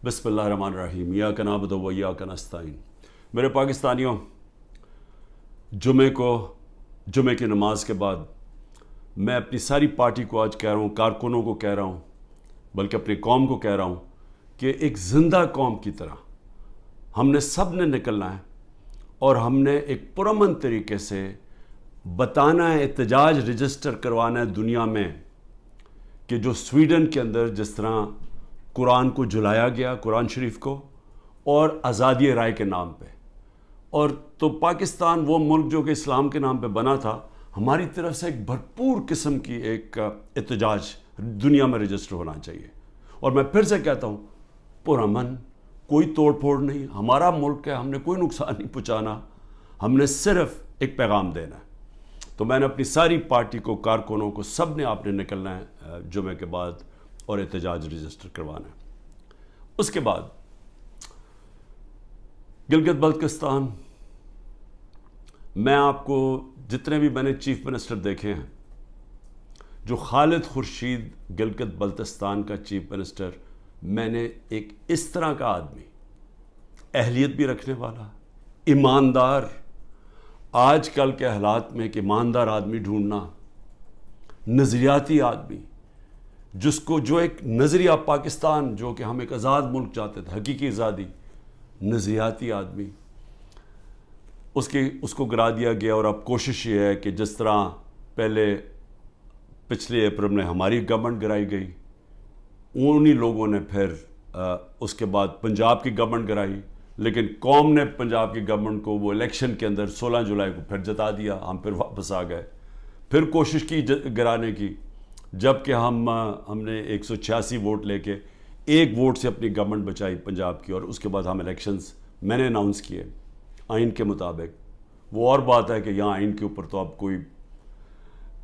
بسم اللہ الرحمن الرحیم ایاک نعبد و ایاک نستعین۔ میرے پاکستانیوں، جمعے کی نماز کے بعد میں اپنی ساری پارٹی کو آج کہہ رہا ہوں، کارکنوں کو کہہ رہا ہوں، بلکہ اپنی قوم کو کہہ رہا ہوں کہ ایک زندہ قوم کی طرح ہم نے سب نے نکلنا ہے اور ہم نے ایک پرامن طریقے سے بتانا ہے، احتجاج رجسٹر کروانا ہے دنیا میں کہ جو سویڈن کے اندر جس طرح قرآن کو جلایا گیا، قرآن شریف کو، اور آزادی رائے کے نام پہ، اور تو پاکستان وہ ملک جو کہ اسلام کے نام پہ بنا تھا، ہماری طرف سے ایک بھرپور قسم کی ایک احتجاج دنیا میں رجسٹر ہونا چاہیے۔ اور میں پھر سے کہتا ہوں، پرامن، کوئی توڑ پھوڑ نہیں، ہمارا ملک ہے، ہم نے کوئی نقصان نہیں پہنچانا، ہم نے صرف ایک پیغام دینا ہے۔ تو میں نے اپنی ساری پارٹی کو، کارکنوں کو، سب نے آپ نے نکلنا ہے جمعے کے بعد اور احتجاج رجسٹر کروانا ہے۔ اس کے بعد گلگت بلتستان، میں آپ کو جتنے بھی میں نے چیف منسٹر دیکھے ہیں، جو خالد خورشید گلگت بلتستان کا چیف منسٹر، میں نے ایک اس طرح کا آدمی، اہلیت بھی رکھنے والا، ایماندار، آج کل کے حالات میں ایک ایماندار آدمی ڈھونڈنا، نظریاتی آدمی، جو ایک نظریہ پاکستان، جو کہ ہم ایک آزاد ملک چاہتے تھے، حقیقی آزادی، نظریاتی آدمی، اس کو گرا دیا گیا۔ اور اب کوشش یہ ہے کہ جس طرح پچھلے اپریل میں ہماری گورنمنٹ گرائی گئی، انہی لوگوں نے پھر اس کے بعد پنجاب کی گورنمنٹ گرائی، لیکن قوم نے پنجاب کی گورنمنٹ کو وہ الیکشن کے اندر 16 جولائی کو پھر جتا دیا، ہم پھر واپس آ گئے، پھر کوشش کی گرانے کی، جب کہ ہم نے 186 ووٹ لے کے ایک ووٹ سے اپنی گورنمنٹ بچائی پنجاب کی، اور اس کے بعد ہم الیکشنز میں نے اناؤنس کیے آئین کے مطابق۔ وہ اور بات ہے کہ یہاں آئین کے اوپر تو اب کوئی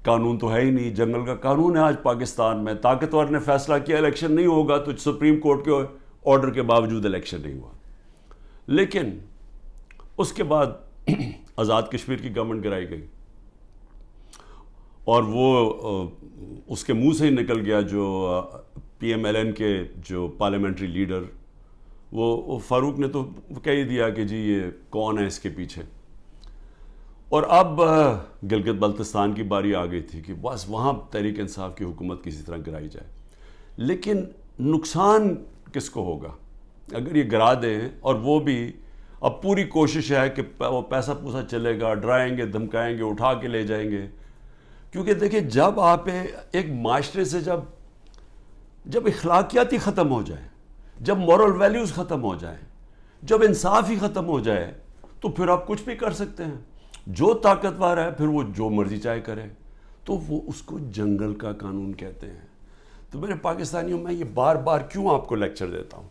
قانون تو ہے ہی نہیں، جنگل کا قانون ہے آج پاکستان میں، طاقتور نے فیصلہ کیا الیکشن نہیں ہوگا تو سپریم کورٹ کے آرڈر کے باوجود الیکشن نہیں ہوا۔ لیکن اس کے بعد آزاد کشمیر کی گورنمنٹ گرائی گئی، اور وہ اس کے منہ سے ہی نکل گیا، جو پی ایم ایل این کے جو پارلیمنٹری لیڈر، وہ فاروق نے تو کہہ ہی دیا کہ جی یہ کون ہے اس کے پیچھے۔ اور اب گلگت بلتستان کی باری آ گئی تھی کہ بس وہاں تحریک انصاف کی حکومت کسی طرح گرائی جائے، لیکن نقصان کس کو ہوگا اگر یہ گرا دیں؟ اور وہ بھی اب پوری کوشش ہے کہ وہ پیسہ پوسا چلے گا، ڈرائیں گے، دھمکائیں گے، اٹھا کے لے جائیں گے۔ کیونکہ دیکھیں، جب آپ ایک معاشرے سے جب اخلاقیات ہی ختم ہو جائیں، جب مورل ویلیوز ختم ہو جائیں، جب انصاف ہی ختم ہو جائے، تو پھر آپ کچھ بھی کر سکتے ہیں۔ جو طاقتور ہے پھر وہ جو مرضی چاہے کرے، تو وہ اس کو جنگل کا قانون کہتے ہیں۔ تو میرے پاکستانیوں، میں یہ بار بار کیوں آپ کو لیکچر دیتا ہوں؟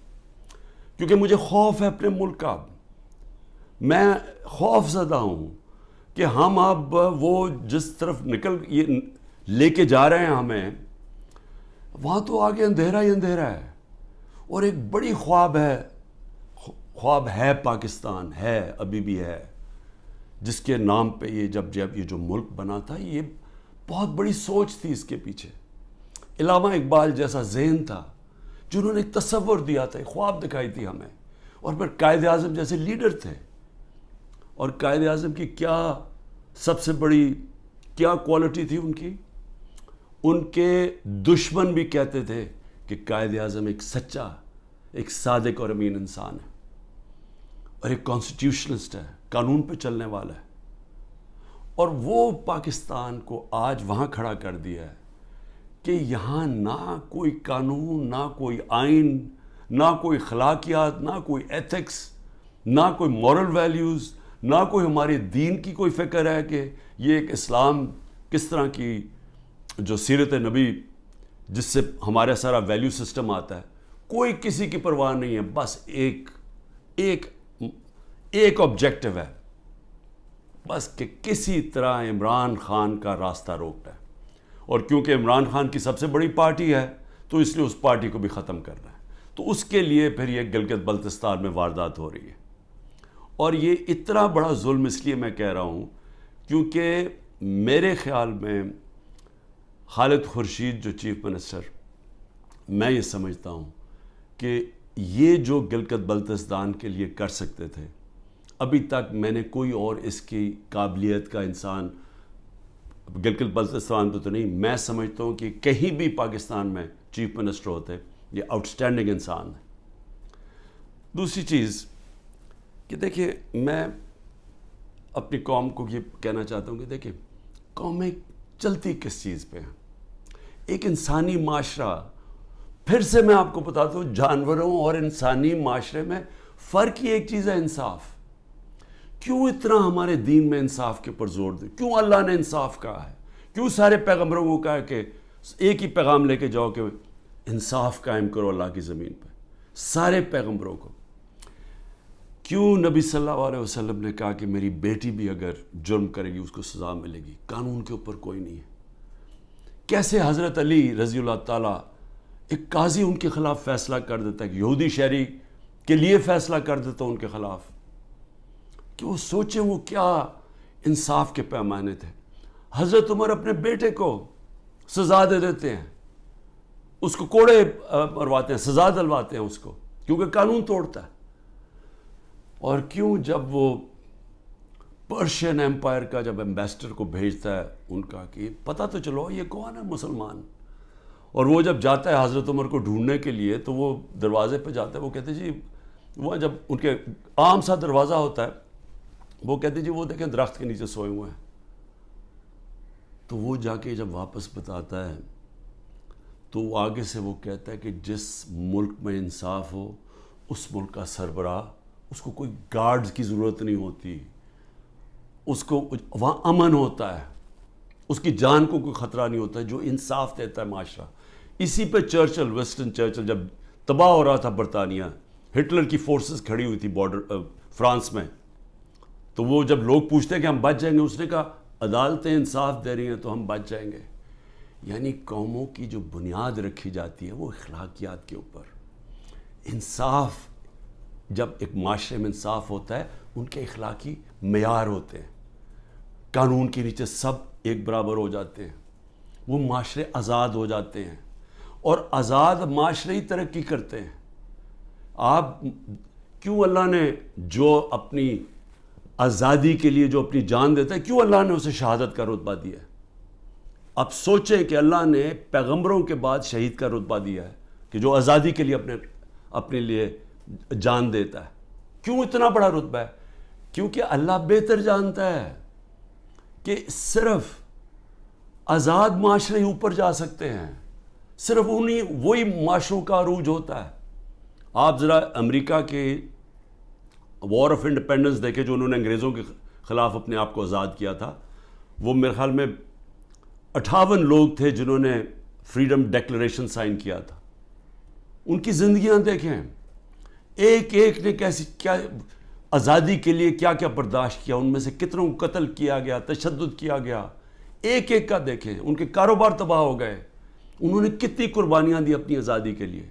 کیونکہ مجھے خوف ہے اپنے ملک کا، میں خوف زدہ ہوں کہ ہم اب وہ جس طرف یہ لے کے جا رہے ہیں ہمیں، وہاں تو آگے اندھیرا ہی اندھیرا ہے، اور ایک بڑی خواب ہے پاکستان، ہے ابھی بھی ہے، جس کے نام پہ جب یہ جو ملک بنا تھا، یہ بہت بڑی سوچ تھی اس کے پیچھے۔ علامہ اقبال جیسا ذہن تھا، جنہوں نے ایک تصور دیا تھا، ایک خواب دکھائی تھی ہمیں، اور پھر قائد اعظم جیسے لیڈر تھے۔ اور قائد اعظم کی کیا سب سے بڑی کیا کوالٹی تھی ان کے دشمن بھی کہتے تھے کہ قائد اعظم ایک سچا، ایک صادق اور امین انسان ہے، اور ایک کانسٹیٹیوشنسٹ ہے، قانون پہ چلنے والا ہے۔ اور وہ پاکستان کو آج وہاں کھڑا کر دیا ہے کہ یہاں نہ کوئی قانون، نہ کوئی آئین، نہ کوئی اخلاقیات، نہ کوئی ایتھکس، نہ کوئی مورل ویلیوز، نہ کوئی ہمارے دین کی کوئی فکر ہے کہ یہ ایک اسلام کس طرح کی جو سیرت نبی جس سے ہمارا سارا ویلیو سسٹم آتا ہے، کوئی کسی کی پرواہ نہیں ہے۔ بس ایک آبجیکٹو ہے، بس کہ کسی طرح عمران خان کا راستہ روکنا ہے، اور کیونکہ عمران خان کی سب سے بڑی پارٹی ہے تو اس لیے اس پارٹی کو بھی ختم کرنا ہے۔ تو اس کے لیے پھر یہ گلگت بلتستان میں واردات ہو رہی ہے، اور یہ اتنا بڑا ظلم اس لیے میں کہہ رہا ہوں کیونکہ میرے خیال میں خالد خورشید جو چیف منسٹر، میں یہ سمجھتا ہوں کہ یہ جو گلگت بلتستان کے لیے کر سکتے تھے، ابھی تک میں نے کوئی اور اس کی قابلیت کا انسان گلگت بلتستان پہ تو نہیں، میں سمجھتا ہوں کہ کہیں بھی پاکستان میں چیف منسٹر ہوتے، یہ آؤٹسٹینڈنگ انسان ہے۔ دوسری چیز کہ دیکھیں، میں اپنی قوم کو یہ کہنا چاہتا ہوں کہ دیکھیں، قومیں چلتی کس چیز پہ ہیں؟ ایک انسانی معاشرہ، پھر سے میں آپ کو بتاتا ہوں، جانوروں اور انسانی معاشرے میں فرق ہی ایک چیز ہے، انصاف۔ کیوں اتنا ہمارے دین میں انصاف کے اوپر زور دے؟ کیوں اللہ نے انصاف کہا ہے؟ کیوں سارے پیغمبروں کو کہا کہ ایک ہی پیغام لے کے جاؤ کہ انصاف قائم کرو اللہ کی زمین پہ؟ سارے پیغمبروں کو کیوں نبی صلی اللہ علیہ وسلم نے کہا کہ میری بیٹی بھی اگر جرم کرے گی اس کو سزا ملے گی؟ قانون کے اوپر کوئی نہیں ہے۔ کیسے حضرت علی رضی اللہ تعالیٰ، ایک قاضی ان کے خلاف فیصلہ کر دیتا ہے، یہودی شہری کے لیے فیصلہ کر دیتا ان کے خلاف، کہ وہ سوچیں وہ کیا انصاف کے پیمانے تھے۔ حضرت عمر اپنے بیٹے کو سزا دے دیتے ہیں، اس کو کوڑے مرواتے ہیں، سزا دلواتے ہیں اس کو، کیونکہ قانون توڑتا ہے۔ اور کیوں جب وہ پرشین ایمپائر کا جب ایمبیسڈر کو بھیجتا ہے ان کا کہ پتہ تو چلو یہ کون ہے مسلمان، اور وہ جب جاتا ہے حضرت عمر کو ڈھونڈنے کے لیے تو وہ دروازے پہ جاتا ہے، وہ کہتے جی، وہ جب ان کے عام سا دروازہ ہوتا ہے، وہ کہتے جی وہ دیکھیں درخت کے نیچے سوئے ہوئے ہیں۔ تو وہ جا کے جب واپس بتاتا ہے تو وہ آگے سے وہ کہتا ہے کہ جس ملک میں انصاف ہو اس ملک کا سربراہ، اس کو کوئی گارڈز کی ضرورت نہیں ہوتی، اس کو وہاں امن ہوتا ہے، اس کی جان کو کوئی خطرہ نہیں ہوتا ہے، جو انصاف دیتا ہے معاشرہ۔ اسی پہ چرچل، ویسٹن چرچل جب تباہ ہو رہا تھا برطانیہ، ہٹلر کی فورسز کھڑی ہوئی تھی بارڈر فرانس میں، تو وہ جب لوگ پوچھتے ہیں کہ ہم بچ جائیں گے، اس نے کہا عدالتیں انصاف دے رہی ہیں تو ہم بچ جائیں گے۔ یعنی قوموں کی جو بنیاد رکھی جاتی ہے وہ اخلاقیات کے اوپر۔ انصاف، جب ایک معاشرے میں انصاف ہوتا ہے، ان کے اخلاقی معیار ہوتے ہیں، قانون کے نیچے سب ایک برابر ہو جاتے ہیں، وہ معاشرے آزاد ہو جاتے ہیں، اور آزاد معاشرے ہی ترقی کرتے ہیں۔ آپ کیوں اللہ نے جو اپنی آزادی کے لیے جو اپنی جان دیتا ہے، کیوں اللہ نے اسے شہادت کا رتبہ دیا ہے؟ اب سوچیں کہ اللہ نے پیغمبروں کے بعد شہید کا رتبہ دیا ہے کہ جو آزادی کے لیے اپنے لیے جان دیتا ہے۔ کیوں اتنا بڑا رتبہ ہے؟ کیونکہ اللہ بہتر جانتا ہے کہ صرف آزاد معاشرے ہی اوپر جا سکتے ہیں، صرف وہی معاشروں کا عروج ہوتا ہے۔ آپ ذرا امریکہ کے وار آف انڈیپینڈنس دیکھیں، جو انہوں نے انگریزوں کے خلاف اپنے آپ کو آزاد کیا تھا، وہ میرے خیال میں 58 لوگ تھے جنہوں نے فریڈم ڈیکلریشن سائن کیا تھا۔ ان کی زندگیاں دیکھیں، ایک ایک نے کیا آزادی کے لیے کیا کیا برداشت کیا، ان میں سے کتنوں کو قتل کیا گیا، تشدد کیا گیا، ایک ایک کا دیکھیں، ان کے کاروبار تباہ ہو گئے، انہوں نے کتنی قربانیاں دی اپنی آزادی کے لیے،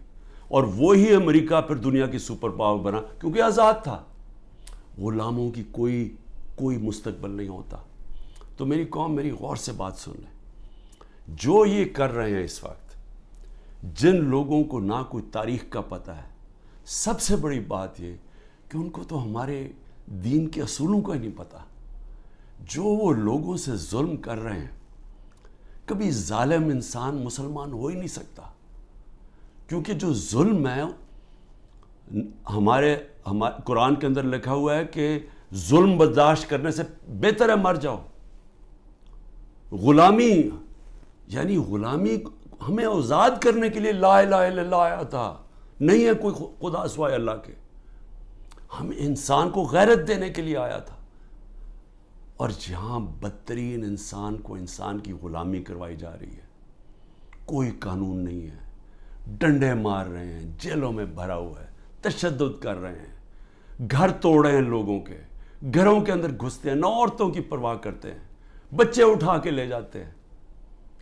اور وہی امریکہ پھر دنیا کی سپر پاور بنا کیونکہ آزاد تھا۔ غلاموں کی کوئی مستقبل نہیں ہوتا۔ تو میری قوم، میری غور سے بات سن لیں، جو یہ کر رہے ہیں اس وقت، جن لوگوں کو نہ کوئی تاریخ کا پتہ ہے، سب سے بڑی بات یہ کہ ان کو تو ہمارے دین کے اصولوں کا ہی نہیں پتہ۔ جو وہ لوگوں سے ظلم کر رہے ہیں، کبھی ظالم انسان مسلمان ہو ہی نہیں سکتا، کیونکہ جو ظلم ہے، ہمارے قرآن کے اندر لکھا ہوا ہے کہ ظلم برداشت کرنے سے بہتر ہے مر جاؤ۔ غلامی، یعنی غلامی ہمیں آزاد کرنے کے لیے لا الہ الا اللہ آیا تھا، نہیں ہے کوئی خدا سوائے اللہ کے، ہم انسان کو غیرت دینے کے لیے آیا تھا۔ اور جہاں بدترین انسان کو انسان کی غلامی کروائی جا رہی ہے، کوئی قانون نہیں ہے، ڈنڈے مار رہے ہیں، جیلوں میں بھرا ہوا ہے، تشدد کر رہے ہیں، گھر توڑ رہے ہیں لوگوں کے، گھروں کے اندر گھستے ہیں، نہ عورتوں کی پرواہ کرتے ہیں، بچے اٹھا کے لے جاتے ہیں۔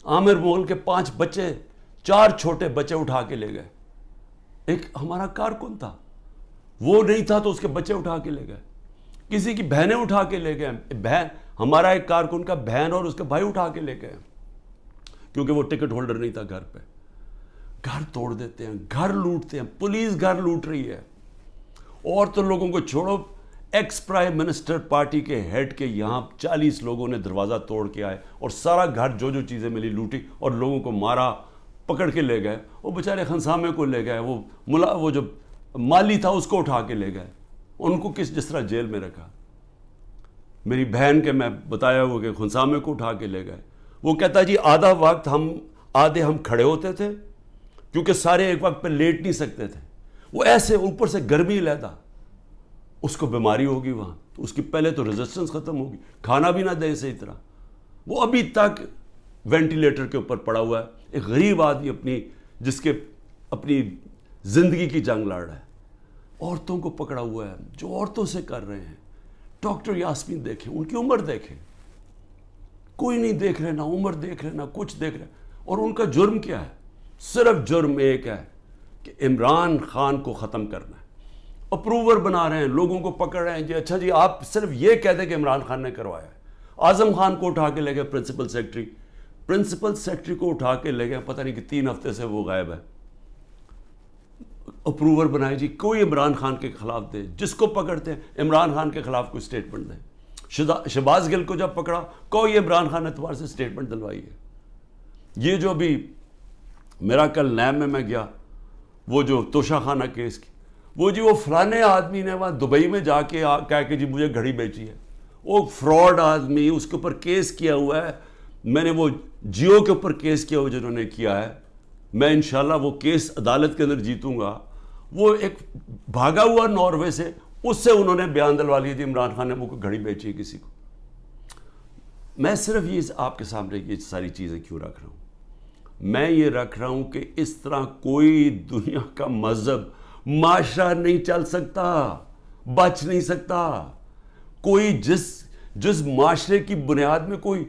عامر مغل کے 5 بچے، 4 چھوٹے بچے اٹھا کے لے گئے۔ ایک ہمارا کارکن تھا، وہ نہیں تھا تو اس کے بچے اٹھا کے لے گئے، کسی کی بہنیں اٹھا کے لے گئے، ہمارا ایک کارکن کا بہن اور اس کے بھائی اٹھا کے لے گئے، کیونکہ وہ ٹکٹ ہولڈر نہیں تھا گھر پہ۔ گھر توڑ دیتے ہیں, گھر لوٹتے ہیں, پولیس گھر لوٹ رہی ہے. اور تو لوگوں کو چھوڑو, ایکس پرائم منسٹر پارٹی کے ہیڈ کے یہاں 40 لوگوں نے دروازہ توڑ کے آئے اور سارا گھر جو جو چیزیں ملی لوٹی اور لوگوں کو مارا, پکڑ کے لے گئے. وہ بیچارے خنسامے کو لے گئے, وہ جو مالی تھا اس کو اٹھا کے لے گئے, ان کو جس طرح جیل میں رکھا. میری بہن کے میں بتایا ہوا کہ خنسامے کو اٹھا کے لے گئے. وہ کہتا جی آدھا وقت آدھے ہم کھڑے ہوتے تھے کیونکہ سارے ایک وقت پہ لیٹ نہیں سکتے تھے. وہ ایسے اوپر سے گرمی لیتا, اس کو بیماری ہوگی وہاں, تو اس کی پہلے تو ریزسٹنس ختم ہوگی, کھانا بھی نہ دے صحیح طرح. وہ ابھی تک وینٹیلیٹر کے اوپر پڑا ہوا ہے. ایک غریب آدمی جس کے اپنی زندگی کی جنگ لڑ رہا ہے. عورتوں کو پکڑا ہوا ہے جو عورتوں سے کر رہے ہیں. ڈاکٹر یاسمین دیکھیں, ان کی عمر دیکھیں, کوئی نہیں دیکھ رہے, نہ عمر دیکھ رہے, نہ کچھ دیکھ رہے. اور ان کا جرم کیا ہے؟ صرف جرم ایک ہے کہ عمران خان کو ختم کرنا ہے. اپروور بنا رہے ہیں, لوگوں کو پکڑ رہے ہیں. جی اچھا جی آپ صرف یہ کہہ دیں کہ عمران خان نے کروایا ہے. اعظم خان کو اٹھا کے لے گئے پرنسپل سیکرٹری کو اٹھا کے لے گئے, پتہ نہیں کہ 3 ہفتے سے وہ غائب ہے. اپروور بنائے جی, کوئی عمران خان کے خلاف دے, جس کو پکڑتے ہیں عمران خان کے خلاف کوئی سٹیٹمنٹ دے. شہباز گل کو جب پکڑا, کوئی عمران خان اعتبار سے سٹیٹمنٹ دلوائی ہے. یہ جو بھی میرا کل نیب میں گیا, وہ جو توشہ خانہ کیس کی, وہ جی وہ فلانے آدمی نے وہاں دبئی میں جا کے کہا کہ جی مجھے گھڑی بیچی ہے. وہ فراڈ آدمی, اس کے اوپر کیس کیا ہوا ہے. میں نے وہ جیو کے اوپر کیس کیا ہوا جنہوں نے کیا ہے, میں انشاءاللہ وہ کیس عدالت کے اندر جیتوں گا. وہ ایک بھاگا ہوا ناروے سے, اس سے انہوں نے بیان دلوا لیا تھی عمران خان نے وہ گھڑی بیچی ہے کسی کو. میں صرف یہ آپ کے سامنے یہ ساری چیزیں کیوں رکھ رہا ہوں؟ میں یہ رکھ رہا ہوں کہ اس طرح کوئی دنیا کا مذہب معاشرہ نہیں چل سکتا, بچ نہیں سکتا. کوئی جس معاشرے کی بنیاد میں کوئی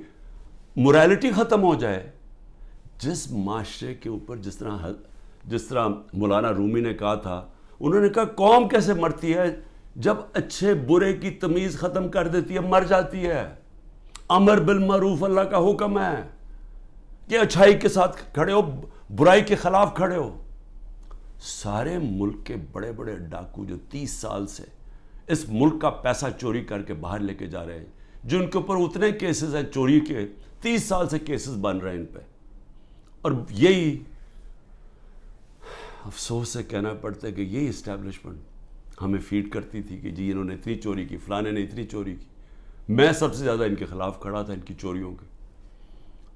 موریلٹی ختم ہو جائے, جس معاشرے کے اوپر جس طرح مولانا رومی نے کہا تھا, انہوں نے کہا قوم کیسے مرتی ہے جب اچھے برے کی تمیز ختم کر دیتی ہے, مر جاتی ہے. امر بالمعروف اللہ کا حکم ہے کہ اچھائی کے ساتھ کھڑے ہو, برائی کے خلاف کھڑے ہو. سارے ملک کے بڑے بڑے ڈاکو جو 30 سال سے اس ملک کا پیسہ چوری کر کے باہر لے کے جا رہے ہیں, جن کے اوپر اتنے کیسز ہیں چوری کے, 30 سال سے کیسز بن رہے ہیں ان پہ. اور یہی افسوس سے کہنا پڑتا ہے کہ یہی اسٹیبلشمنٹ ہمیں فیڈ کرتی تھی کہ جی انہوں نے اتنی چوری کی, فلانے نے اتنی چوری کی. میں سب سے زیادہ ان کے خلاف کھڑا تھا, ان کی چوریوں کے.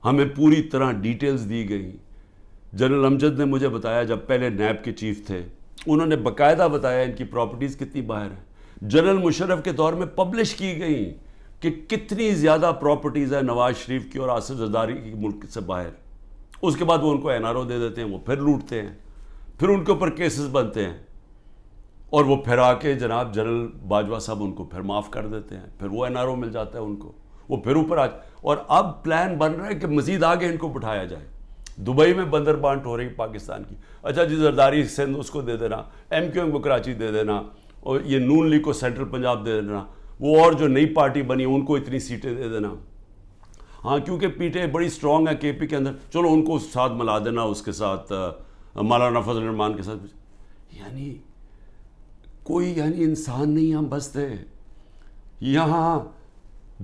ہمیں پوری طرح ڈیٹیلز دی گئی. جنرل امجد نے مجھے بتایا, جب پہلے نیب کے چیف تھے, انہوں نے باقاعدہ بتایا ان کی پراپرٹیز کتنی باہر ہیں. جنرل مشرف کے دور میں پبلش کی گئی کہ کتنی زیادہ پراپرٹیز ہیں نواز شریف کی اور آصف زرداری کی ملک سے باہر. اس کے بعد وہ ان کو NRO دے دیتے ہیں, وہ پھر لوٹتے ہیں, پھر ان کے اوپر کیسز بنتے ہیں, اور وہ پھر آ کے جناب جنرل باجوہ صاحب ان کو پھر معاف کر دیتے ہیں, پھر وہ NRO مل جاتا ہے ان کو, وہ پھر اوپر اور اب پلان بن رہا ہے کہ مزید آگے ان کو بٹھایا جائے. دبئی میں بندر بانٹ ہو رہی پاکستان کی. اچھا جی زرداری سندھ اس کو دے دینا, MQM کو کراچی دے دینا, اور یہ نون لیگ کو سینٹرل پنجاب دے دینا, وہ اور جو نئی پارٹی بنی ان کو اتنی سیٹیں دے دینا. ہاں کیونکہ پیٹیں بڑی سٹرونگ ہیں KP کے اندر, چلو ان کو ساتھ ملا دینا, اس کے ساتھ مولانا فضل الرحمان کے ساتھ. کوئی انسان نہیں ہم بستے. یہاں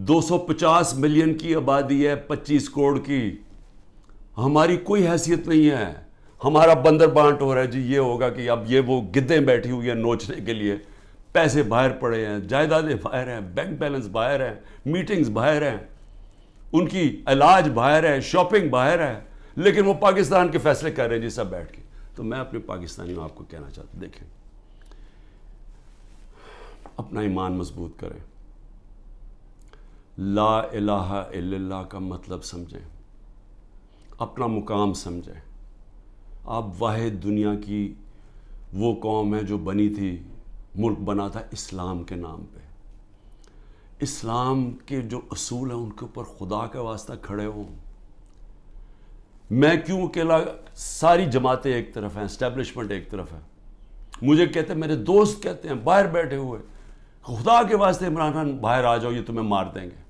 250 ملین کی آبادی ہے, 25 کروڑ کی. ہماری کوئی حیثیت نہیں ہے. ہمارا بندر بانٹ ہو رہا ہے جی, یہ ہوگا کہ اب یہ وہ گدیں بیٹھی ہوئی ہیں نوچنے کے لیے, پیسے باہر پڑے ہیں, جائیدادیں باہر ہیں, بینک بیلنس باہر ہیں, میٹنگز باہر ہیں, ان کی علاج باہر ہے, شاپنگ باہر ہے, لیکن وہ پاکستان کے فیصلے کر رہے ہیں جی سب بیٹھ کے. تو میں اپنے پاکستانیوں آپ کو کہنا چاہتا ہوں, دیکھیں اپنا ایمان مضبوط کریں, لا الہ الا اللہ کا مطلب سمجھیں, اپنا مقام سمجھیں. آپ واحد دنیا کی وہ قوم ہے جو بنی تھی, ملک بنا تھا اسلام کے نام پہ. اسلام کے جو اصول ہیں ان کے اوپر خدا کا واسطہ کھڑے ہوں. میں کیوں اکیلا, ساری جماعتیں ایک طرف ہیں, اسٹیبلشمنٹ ایک طرف ہے. مجھے کہتے ہیں, میرے دوست کہتے ہیں باہر بیٹھے ہوئے, خدا کے واسطے عمران خان باہر آ جاؤ, یہ تمہیں مار دیں گے,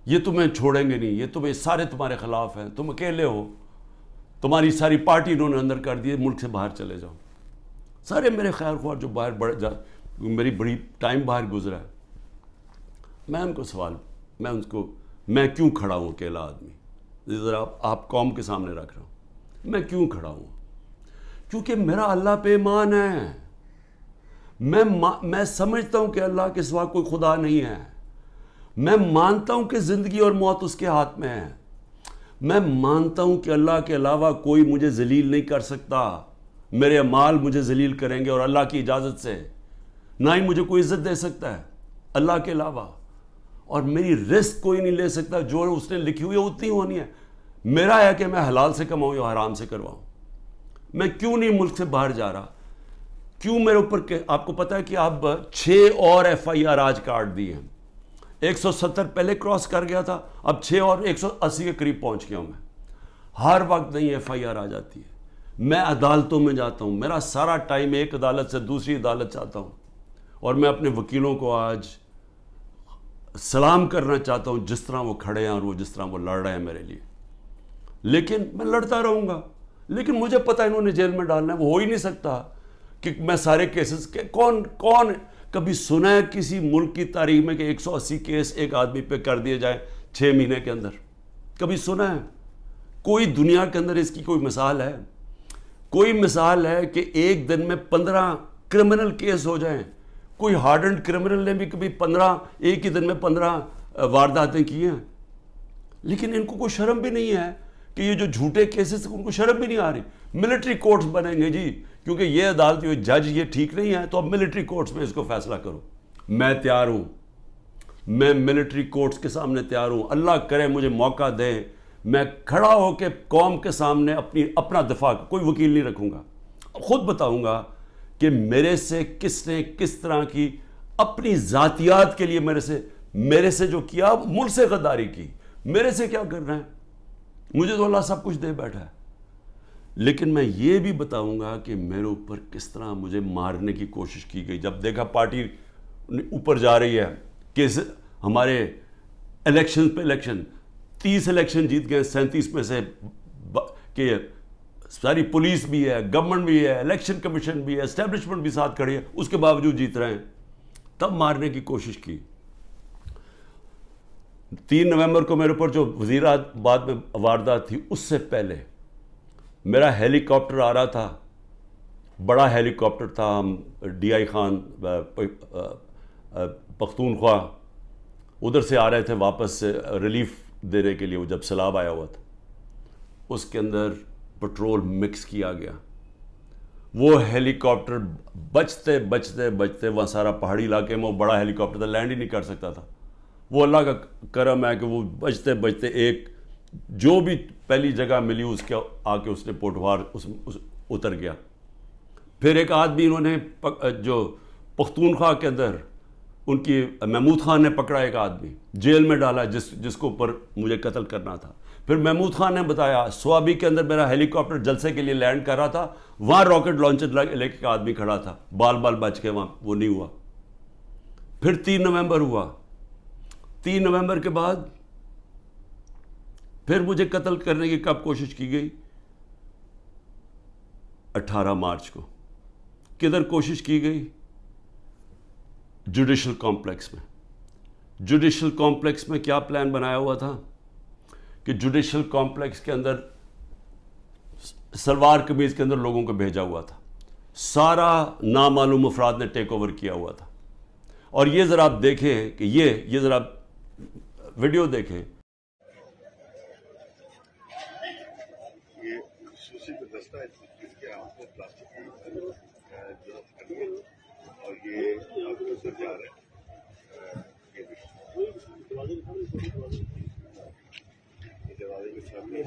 یہ تمہیں چھوڑیں گے نہیں, یہ تمہیں سارے تمہارے خلاف ہیں, تم اکیلے ہو. تمہاری ساری پارٹی انہوں نے اندر کر دی، ملک سے باہر چلے جاؤ. سارے میرے خیر خواہ جو باہر میری بڑی ٹائم باہر گزرا ہے، میں ان کو میں کیوں کھڑا ہوں اکیلا آدمی؟ ذرا آپ قوم کے سامنے رکھ رہا ہوں، میں کیوں کھڑا ہوں؟ کیونکہ میرا اللہ پہ ایمان ہے. میں سمجھتا ہوں کہ اللہ کے سوا کوئی خدا نہیں ہے. میں مانتا ہوں کہ زندگی اور موت اس کے ہاتھ میں ہے. میں مانتا ہوں کہ اللہ کے علاوہ کوئی مجھے ذلیل نہیں کر سکتا. میرے اعمال مجھے ذلیل کریں گے اور اللہ کی اجازت سے. نہ ہی مجھے کوئی عزت دے سکتا ہے اللہ کے علاوہ. اور میری رزق کوئی نہیں لے سکتا، جو اس نے لکھی ہوئی ہے اتنی ہونی ہے. میرا ہے کہ میں حلال سے کماؤں یا حرام سے کرواؤں. میں کیوں نہیں ملک سے باہر جا رہا؟ کیوں میرے اوپر آپ کو پتا ہے کہ اب 6 اور FIR آج کاٹ دی ہیں. 170 پہلے کراس کر گیا تھا، اب 6 اور 180 کے قریب پہنچ گیا ہوں میں. ہر وقت نہیں FIR آ جاتی ہے. میں عدالتوں میں جاتا ہوں، میرا سارا ٹائم ایک عدالت سے دوسری عدالت جاتا ہوں. اور میں اپنے وکیلوں کو آج سلام کرنا چاہتا ہوں جس طرح وہ کھڑے ہیں اور وہ جس طرح وہ لڑ رہے ہیں میرے لیے. لیکن میں لڑتا رہوں گا. لیکن مجھے پتہ انہوں نے جیل میں ڈالنا ہے. وہ ہو ہی نہیں سکتا کہ میں سارے کیسز کون کبھی سنا ہے کسی ملک کی تاریخ میں کہ 180 کیس ایک آدمی پہ کر دیے جائیں 6 مہینے کے اندر؟ کبھی سنا ہے؟ کوئی دنیا کے اندر اس کی کوئی مثال ہے؟ کوئی مثال ہے کہ ایک دن میں 15 کرمنل کیس ہو جائیں؟ کوئی ہارڈنڈ کرمنل نے بھی کبھی ایک ہی دن میں 15 وارداتیں کی ہیں؟ لیکن ان کو کوئی شرم بھی نہیں ہے کہ یہ جو جھوٹے کیسز ان کو شرم بھی نہیں آ رہی. ملٹری کورٹس بنیں گے جی، کیونکہ یہ عدالت جج یہ ٹھیک نہیں ہے تو اب ملٹری کورٹس میں اس کو فیصلہ کرو. میں تیار ہوں، میں ملٹری کورٹس کے سامنے تیار ہوں. اللہ کرے مجھے موقع دے، میں کھڑا ہو کے قوم کے سامنے اپنا دفاع، کوئی وکیل نہیں رکھوں گا، خود بتاؤں گا کہ میرے سے کس نے کس طرح کی اپنی ذاتیات کے لیے میرے سے جو کیا، ملک سے غداری کی. میرے سے کیا کرنا ہے؟ مجھے تو اللہ سب کچھ دے بیٹھا ہے. لیکن میں یہ بھی بتاؤں گا کہ میرے اوپر کس طرح مجھے مارنے کی کوشش کی گئی. جب دیکھا پارٹی اوپر جا رہی ہے کہ ہمارے الیکشن پہ الیکشن 30 الیکشن جیت گئے 37 میں سے، کہ ساری پولیس بھی ہے، گورنمنٹ بھی ہے، الیکشن کمیشن بھی ہے، اسٹیبلشمنٹ بھی ساتھ کھڑی ہے، اس کے باوجود جیت رہے ہیں. تب مارنے کی کوشش کی. 3 نومبر کو میرے اوپر جو وزیرآباد میں واردات تھی، اس سے پہلے میرا ہیلی کاپٹر آ رہا تھا، بڑا ہیلی کاپٹر تھا. ہم DI خان پختونخوا ادھر سے آ رہے تھے واپس سے ریلیف دینے کے لیے، وہ جب سیلاب آیا ہوا تھا. اس کے اندر پٹرول مکس کیا گیا. وہ ہیلی کاپٹر بچتے بچتے بچتے، وہاں سارا پہاڑی علاقے میں وہ بڑا ہیلی کاپٹر تھا، لینڈ ہی نہیں کر سکتا تھا. وہ اللہ کا کرم ہے کہ وہ بچتے بچتے ایک جو بھی پہلی جگہ ملی اس کے آ کے اس نے پوٹوار اتر گیا. پھر ایک آدمی انہوں نے جو پختونخوا کے اندر ان کی محمود خان نے پکڑا، ایک آدمی جیل میں ڈالا جس کو اوپر مجھے قتل کرنا تھا. پھر محمود خان نے بتایا سوابی کے اندر میرا ہیلی کاپٹر جلسے کے لیے لینڈ کر رہا تھا، وہاں راکٹ لانچر لے کے آدمی کھڑا تھا، بال بچ کے وہاں وہ نہیں ہوا. پھر 3 نومبر ہوا. 3 نومبر کے بعد پھر مجھے قتل کرنے کی کب کوشش کی گئی؟ 18 مارچ کو. کدھر کوشش کی گئی؟ جوڈیشل کمپلیکس میں. جوڈیشل کمپلیکس میں کیا پلان بنایا ہوا تھا کہ جوڈیشل کمپلیکس کے اندر سلوار قمیض کے اندر لوگوں کو بھیجا ہوا تھا. سارا نامعلوم افراد نے ٹیک اوور کیا ہوا تھا. اور یہ ذرا آپ دیکھیں کہ یہ ذرا ویڈیو دیکھیں.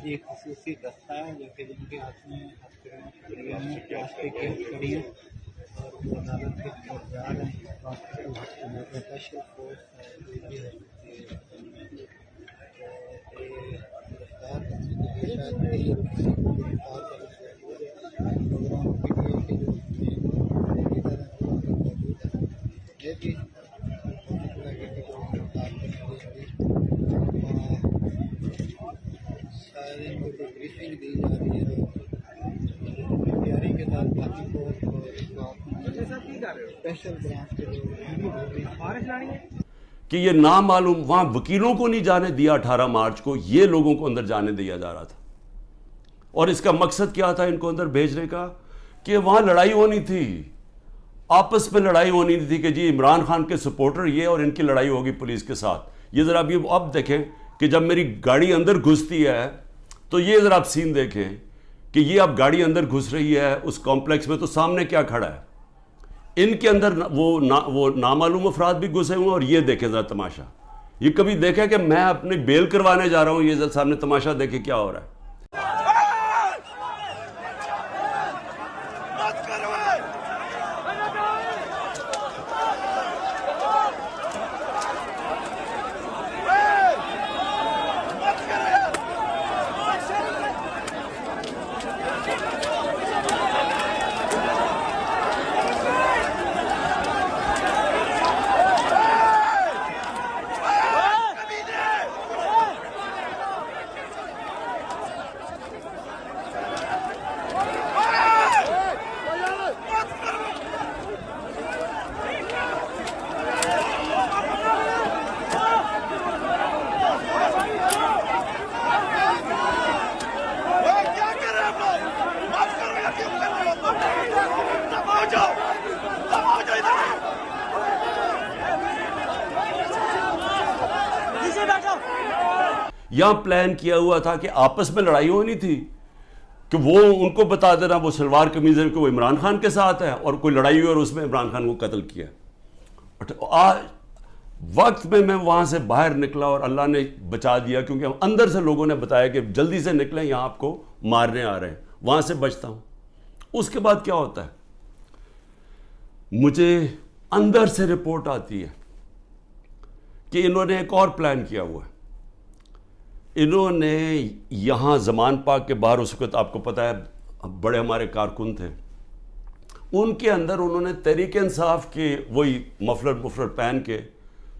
یہ خصوصی دستہ ہے جو کہ جن کے ہاتھ میں پلاسٹک کی کڑی ہے اور وہ عدالت کے طرف جا رہے ہیں. اسپیشل فورس یہ ہے کہ ان کو بریفنگ دی جا رہی ہے تیاری کے ساتھ باقی کو اسپیشل برانچ کے لوگ کہ یہ نامعلوم وہاں وکیلوں کو نہیں جانے دیا 18 مارچ کو، یہ لوگوں کو اندر جانے دیا جا رہا تھا. اور اس کا مقصد کیا تھا ان کو اندر بھیجنے کا؟ کہ وہاں لڑائی ہونی تھی، آپس میں لڑائی ہونی تھی کہ جی عمران خان کے سپورٹر یہ اور ان کی لڑائی ہوگی پولیس کے ساتھ. یہ ذرا اب دیکھیں کہ جب میری گاڑی اندر گھستی ہے تو یہ ذرا آپ سین دیکھیں کہ یہ اب گاڑی اندر گھس رہی ہے اس کمپلیکس میں، تو سامنے کیا کھڑا ہے؟ ان کے اندر وہ نامعلوم افراد بھی گھسے ہوئے ہیں. اور یہ دیکھیں ذرا تماشا، یہ کبھی دیکھا کہ میں اپنی بیل کروانے جا رہا ہوں، یہ ذرا سامنے تماشا دیکھیں کیا ہو رہا ہے. یہاں پلان کیا ہوا تھا کہ آپس میں لڑائی ہونی تھی کہ وہ ان کو بتا دینا وہ سلوار قمیض ہے کہ وہ عمران خان کے ساتھ ہے اور کوئی لڑائی ہوئی اور اس میں عمران خان کو قتل کیا. وقت میں وہاں سے باہر نکلا اور اللہ نے بچا دیا، کیونکہ اندر سے لوگوں نے بتایا کہ جلدی سے نکلیں یہاں آپ کو مارنے آ رہے ہیں. وہاں سے بچتا ہوں. اس کے بعد کیا ہوتا ہے؟ مجھے اندر سے رپورٹ آتی ہے کہ انہوں نے ایک اور پلان کیا ہوا ہے. انہوں نے یہاں زمان پاک کے باہر اس وقت آپ کو پتہ ہے بڑے ہمارے کارکن تھے، ان کے اندر انہوں نے تحریک انصاف کے وہی مفلر پہن کے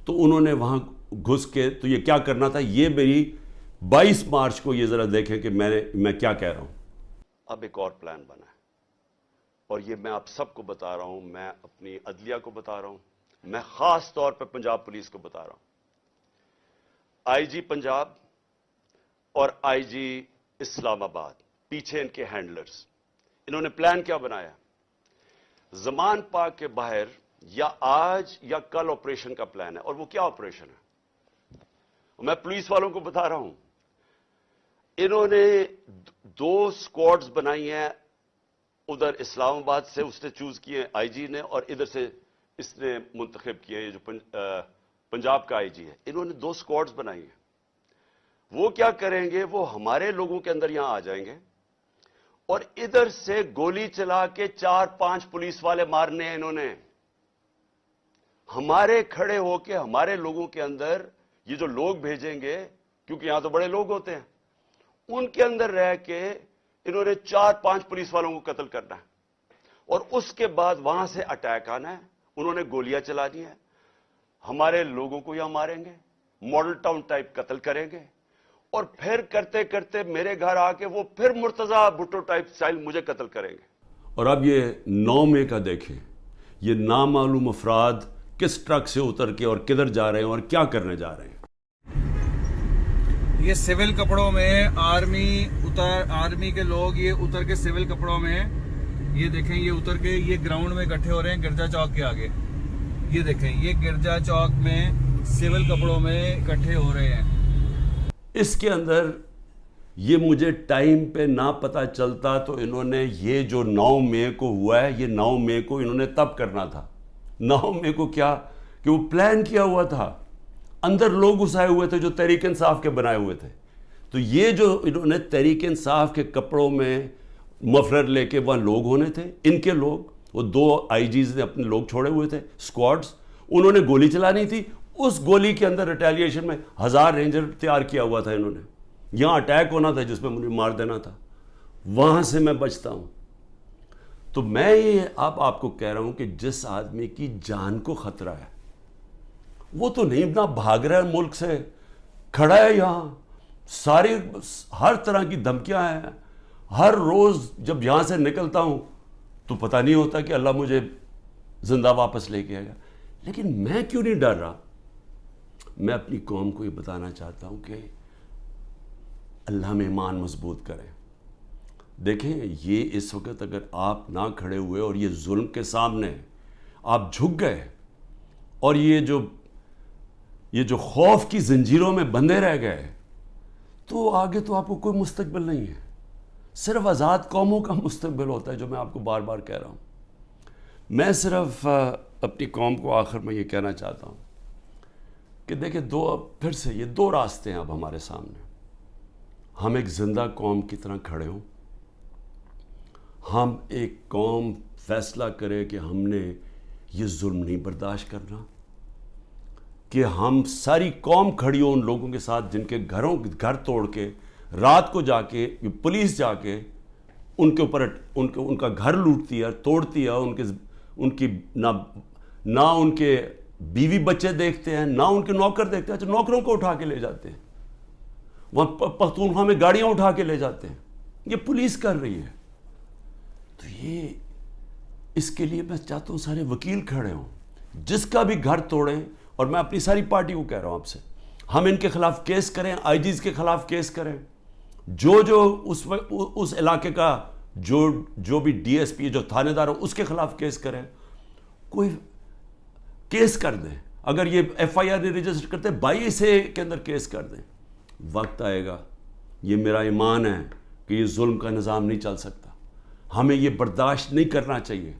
تو انہوں نے وہاں گھس کے تو یہ کیا کرنا تھا. یہ میری 22 مارچ کو یہ ذرا دیکھیں کہ میں کیا کہہ رہا ہوں. اب ایک اور پلان بنا ہے اور یہ میں آپ سب کو بتا رہا ہوں، میں اپنی عدلیہ کو بتا رہا ہوں، میں خاص طور پہ پنجاب پولیس کو بتا رہا ہوں. آئی جی پنجاب اور آئی جی اسلام آباد پیچھے ان کے ہینڈلرز، انہوں نے پلان کیا بنایا؟ زمان پاک کے باہر یا آج یا کل آپریشن کا پلان ہے. اور وہ کیا آپریشن ہے؟ میں پولیس والوں کو بتا رہا ہوں، انہوں نے 2 اسکواڈز بنائی ہیں. ادھر اسلام آباد سے اس نے چوز کیے آئی جی نے، اور ادھر سے اس نے منتخب کیے یہ جو پنجاب کا آئی جی ہے. انہوں نے 2 اسکواڈز بنائی ہیں. وہ کیا کریں گے؟ وہ ہمارے لوگوں کے اندر یہاں آ جائیں گے اور ادھر سے گولی چلا کے 4-5 پولیس والے مارنے ہیں. انہوں نے ہمارے کھڑے ہو کے ہمارے لوگوں کے اندر یہ جو لوگ بھیجیں گے، کیونکہ یہاں تو بڑے لوگ ہوتے ہیں، ان کے اندر رہ کے انہوں نے 4-5 پولیس والوں کو قتل کرنا ہے. اور اس کے بعد وہاں سے اٹیک آنا ہے. انہوں نے گولیاں چلانی ہیں، ہمارے لوگوں کو یہاں ماریں گے، ماڈل ٹاؤن ٹائپ قتل کریں گے، اور پھر کرتے کرتے میرے گھر آ کے وہ پھر مرتضی بھٹو ٹائپ سٹائل مجھے قتل کریں گے. اور اب یہ 9 مئی کا دیکھیں، یہ نامعلوم افراد کس ٹرک سے اتر کے اور کدھر جا رہے ہیں اور کیا کرنے جا رہے ہیں. یہ سول کپڑوں میں آرمی کے لوگ یہ اتر کے سول کپڑوں میں، یہ دیکھیں یہ اتر کے یہ گراؤنڈ میں اکٹھے ہو رہے ہیں گرجا چوک کے آگے. یہ دیکھیں یہ گرجا چوک میں سول کپڑوں میں اکٹھے ہو رہے ہیں. اس کے اندر یہ مجھے ٹائم پہ نہ پتہ چلتا تو انہوں نے یہ جو 9 مئی کو ہوا ہے، یہ 9 مئی کو انہوں نے تب کرنا تھا. 9 مئی کو کیا کہ وہ پلان کیا ہوا تھا، اندر لوگ گھسائے ہوئے تھے جو تحریک انصاف کے بنائے ہوئے تھے. تو یہ جو انہوں نے تحریک انصاف کے کپڑوں میں مفلر لے کے وہاں لوگ ہونے تھے، ان کے لوگ، وہ 2 آئی جیز نے اپنے لوگ چھوڑے ہوئے تھے اسکواڈز، انہوں نے گولی چلانی تھی. اس گولی کے اندر ریٹیلیشن میں 1000 رینجر تیار کیا ہوا تھا. انہوں نے یہاں اٹیک ہونا تھا جس میں مجھے مار دینا تھا. وہاں سے میں بچتا ہوں. تو میں یہ آپ کو کہہ رہا ہوں کہ جس آدمی کی جان کو خطرہ ہے وہ تو نہیں نہ بھاگ رہا ہے ملک سے، کھڑا ہے یہاں سارے ہر طرح کی دھمکیاں ہیں. ہر روز جب یہاں سے نکلتا ہوں تو پتہ نہیں ہوتا کہ اللہ مجھے زندہ واپس لے کے آئے گا. لیکن میں کیوں نہیں ڈر رہا؟ میں اپنی قوم کو یہ بتانا چاہتا ہوں کہ اللہ میں ایمان مضبوط کریں. دیکھیں یہ اس وقت اگر آپ نہ کھڑے ہوئے اور یہ ظلم کے سامنے آپ جھک گئے اور یہ جو خوف کی زنجیروں میں بندھے رہ گئے تو آگے تو آپ کو کوئی مستقبل نہیں ہے. صرف آزاد قوموں کا مستقبل ہوتا ہے، جو میں آپ کو بار بار کہہ رہا ہوں. میں صرف اپنی قوم کو آخر میں یہ کہنا چاہتا ہوں کہ دیکھیں پھر سے یہ دو راستے ہیں اب ہمارے سامنے. ہم ایک زندہ قوم کی طرح کھڑے ہوں، ہم ایک قوم فیصلہ کرے کہ ہم نے یہ ظلم نہیں برداشت کرنا، کہ ہم ساری قوم کھڑی ہو ان لوگوں کے ساتھ جن کے گھر توڑ کے رات کو جا کے پولیس جا کے ان کے اوپر ان کا گھر لوٹتی ہے، توڑتی ہے، ان کی نہ ان کے بیوی بچے دیکھتے ہیں، نہ ان کے نوکر دیکھتے ہیں. نوکروں کو اٹھا کے لے جاتے ہیں، وہاں پختونخوا میں گاڑیاں اٹھا کے لے جاتے ہیں. یہ پولیس کر رہی ہے. تو یہ اس کے لیے میں چاہتا ہوں سارے وکیل کھڑے ہوں، جس کا بھی گھر توڑیں. اور میں اپنی ساری پارٹی کو کہہ رہا ہوں آپ سے، ہم ان کے خلاف کیس کریں، آئی جیز کے خلاف کیس کریں. جو اس علاقے کا جو بھی ڈی ایس پی جو تھانے دار ہو اس کے خلاف کیس کریں. کوئی کیس کر دیں. اگر یہ ایف آئی آر نہیں رجسٹر کرتے 22A کے اندر کیس کر دیں. وقت آئے گا. یہ میرا ایمان ہے کہ یہ ظلم کا نظام نہیں چل سکتا. ہمیں یہ برداشت نہیں کرنا چاہیے.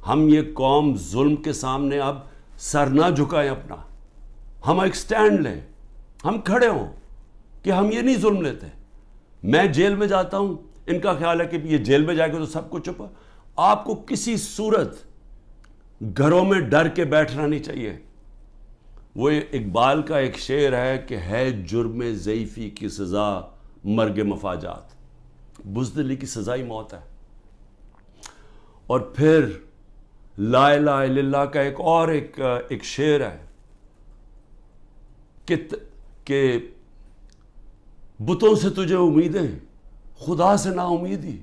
ہم یہ قوم ظلم کے سامنے اب سر نہ جھکائیں اپنا. ہم ایک سٹینڈ لیں، ہم کھڑے ہوں کہ ہم یہ نہیں ظلم لیتے. میں جیل میں جاتا ہوں، ان کا خیال ہے کہ یہ جیل میں جائے گا تو سب کچھ چھپا. آپ کو کسی صورت گھروں میں ڈر کے بیٹھنا نہیں چاہیے. وہ اقبال کا ایک شعر ہے کہ ہے جرم ضعیفی کی سزا مرگ مفاجات. بزدلی کی سزا ہی موت ہے. اور پھر لا الہ الا اللہ کا ایک شعر ہے کہ بتوں سے تجھے امیدیں، خدا سے نا امیدی.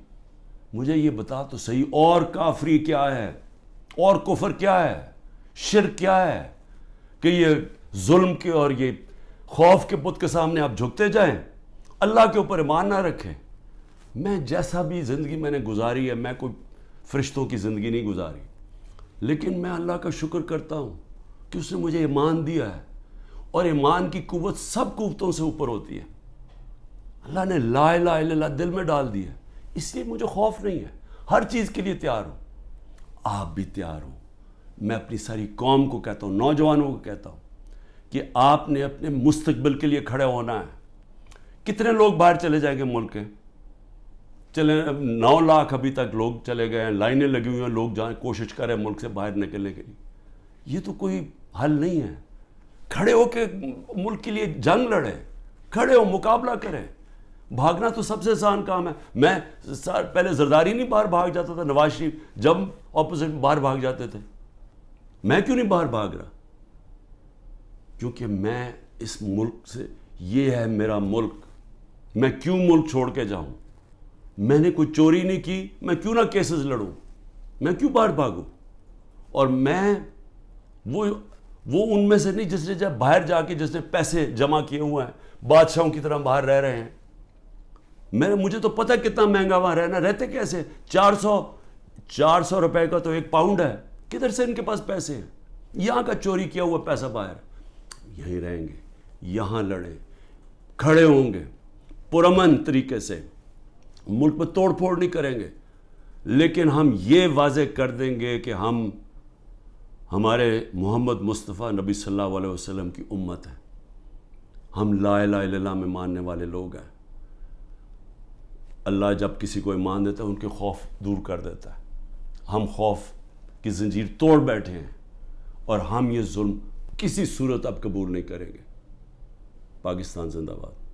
مجھے یہ بتا تو صحیح، اور کافری کیا ہے، اور کفر کیا ہے، شرک کیا ہے کہ یہ ظلم کے اور یہ خوف کے بت کے سامنے آپ جھکتے جائیں، اللہ کے اوپر ایمان نہ رکھیں. میں جیسا بھی زندگی میں نے گزاری ہے، میں کوئی فرشتوں کی زندگی نہیں گزاری، لیکن میں اللہ کا شکر کرتا ہوں کہ اس نے مجھے ایمان دیا ہے. اور ایمان کی قوت سب قوتوں سے اوپر ہوتی ہے. اللہ نے لا الہ الا اللہ دل میں ڈال دی ہے، اس لیے مجھے خوف نہیں ہے. ہر چیز کے لیے تیار ہوں. آپ بھی تیار ہوں. میں اپنی ساری قوم کو کہتا ہوں، نوجوانوں کو کہتا ہوں کہ آپ نے اپنے مستقبل کے لیے کھڑے ہونا ہے. کتنے لوگ باہر چلے جائیں گے ملک کے؟ چلے 9 لاکھ ابھی تک لوگ چلے گئے ہیں، لائنیں لگی ہوئی ہیں، لوگ جائیں کوشش کریں ملک سے باہر نکلنے کے لیے. یہ تو کوئی حل نہیں ہے. کھڑے ہو کے ملک کے لیے جنگ لڑیں، کھڑے ہو مقابلہ کریں. بھاگنا تو سب سے آسان کام ہے. میں پہلے زرداری نہیں باہر بھاگ جاتا تھا، نواز شریف جب اپوزٹ باہر بھاگ جاتے تھے. میں کیوں نہیں باہر بھاگ رہا؟ کیونکہ میں اس ملک سے، یہ ہے میرا ملک. میں کیوں ملک چھوڑ کے جاؤں؟ میں نے کوئی چوری نہیں کی، میں کیوں نہ کیسز لڑوں؟ میں کیوں باہر بھاگوں؟ اور میں وہ ان میں سے نہیں جس نے جب باہر جا کے جس نے پیسے جمع کیے ہوئے ہیں، بادشاہوں کی طرح باہر رہ رہے ہیں. مجھے تو پتہ کتنا مہنگا وہاں رہنا. رہتے کیسے؟ 400 روپے کا تو 1 پاؤنڈ ہے. کدھر سے ان کے پاس پیسے ہیں؟ یہاں کا چوری کیا ہوا پیسہ باہر. یہیں رہیں گے، یہاں لڑیں، کھڑے ہوں گے پرامن طریقے سے. ملک میں توڑ پھوڑ نہیں کریں گے، لیکن ہم یہ واضح کر دیں گے کہ ہم ہمارے محمد مصطفیٰ نبی صلی اللہ علیہ وسلم کی امت ہے. ہم لا الہ الا اللہ میں ماننے والے لوگ ہیں. اللہ جب کسی کو ایمان دیتا ہے ان کے خوف دور کر دیتا ہے. ہم خوف کی زنجیر توڑ بیٹھے ہیں اور ہم یہ ظلم کسی صورت اب قبول نہیں کریں گے. پاکستان زندہ باد.